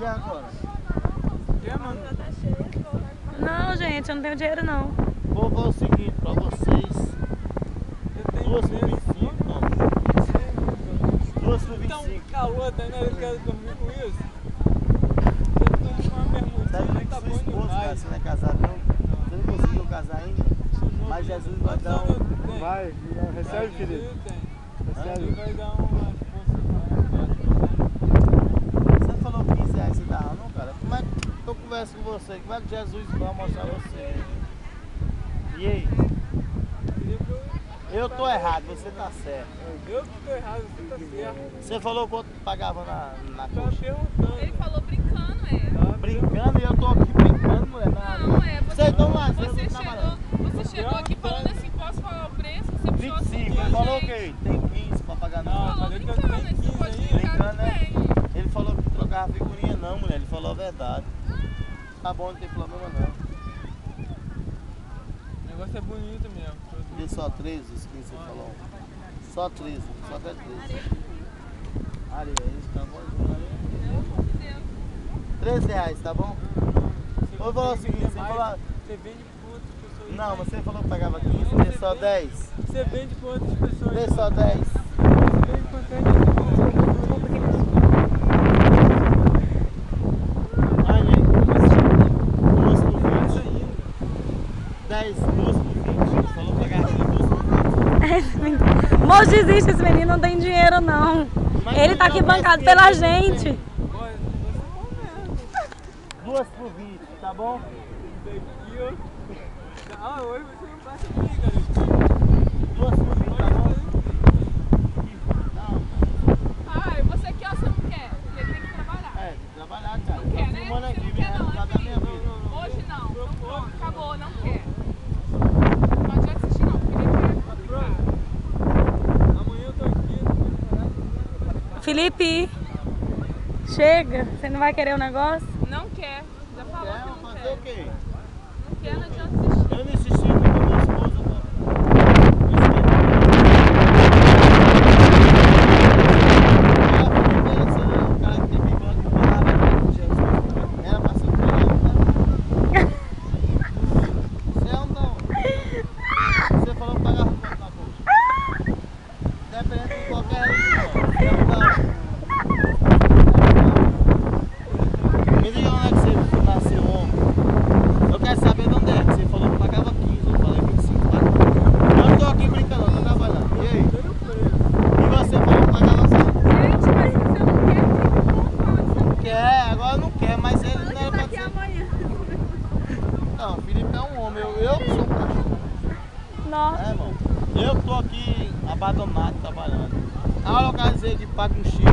E agora? Não, gente, eu não tenho dinheiro não. Vou fazer o seguinte pra vocês. 2 por 25, toma. 2 por 25. Então, calor, tá, né? Eu quero dormir com isso. Sabe que sua esposa, cara, você não é casado não? Você não conseguiu casar ainda? Mas Jesus vai dar um... Vai, recebe, querido. Recebe. Vai dar uma... Você falou 15 reais, você dá não, cara? Como é que eu converso com você? Como é que Jesus vai mostrar você? E aí? Eu tô errado, você tá certo. Eu que tô errado, você tá certo. Você falou quanto pagava na Tá coxa? perguntando. Ele falou brincando, Brincando e eu tô aqui brincando, mulher. Não, Você então lá, você chegou aqui falando assim, posso falar o preço? Você puxou assim, 25, ele falou o quê? Tem 15 pra pagar não. falou falei que eu brincando, tenho você 15 pode aí. brincar Brincando, né? também. Ele falou que trocava figurinha não, mulher. Ele falou a verdade. Tá bom, não tem problema não. O negócio é bonito mesmo. Dê só 13, os 15 você falou. Só 13, só até 13. Areia, isso tá bom? 13 reais, tá bom? Eu vou falar o seguinte, você falou... Você vende por outras pessoas. Não, você falou que pagava 15, dê só 10. Você vende por outras pessoas. Dê só 10. Você vende por 10. Olha aí. 2 por 20. 10, 2 por 20. Ele falou que pagava 2 por 20. Moço, desiste, esse menino não tem dinheiro não. Ele tá aqui bancado pela gente. 2 por 20, tá bom? Daqui, ó. Ah, hoje você não passa aqui, garoto. 2 por 20, tá bom? Ai, você quer ou você não quer? Porque tem que trabalhar. É, trabalhar, cara. Não quer, Tô né? filmando Você aqui, não minha quer não, realidade da minha vida. Hoje não. Então pronto, acabou, não quer. Não adianta assistir não, porque ele quer ficar. Amanhã eu tô aqui. Felipe, chega. Você não vai querer o negócio? Não quer. Já falou que não Fazer quer. o quê? Não quer, não adianta assistir. Eu não insisti com a minha esposa. Você falou que pagava quanto na coxa? Dependendo de qualquer religião. Me diga onde é que você nasceu, homem. Eu quero saber de onde é. Você falou que pagava 15, eu falei 25, tá? Eu não tô aqui brincando, eu tô trabalhando. E aí? E você falou que pagava 100? Gente, mas você não quer, tem como falar que você não Quer, agora não quer, mas ele não era pra quer dizer. amanhã. Não, o Felipe é um homem, eu que sou um cachorro. Nossa. É, irmão. Eu que tô aqui abandonado trabalhando. A hora que eu dizer que paga um chifre,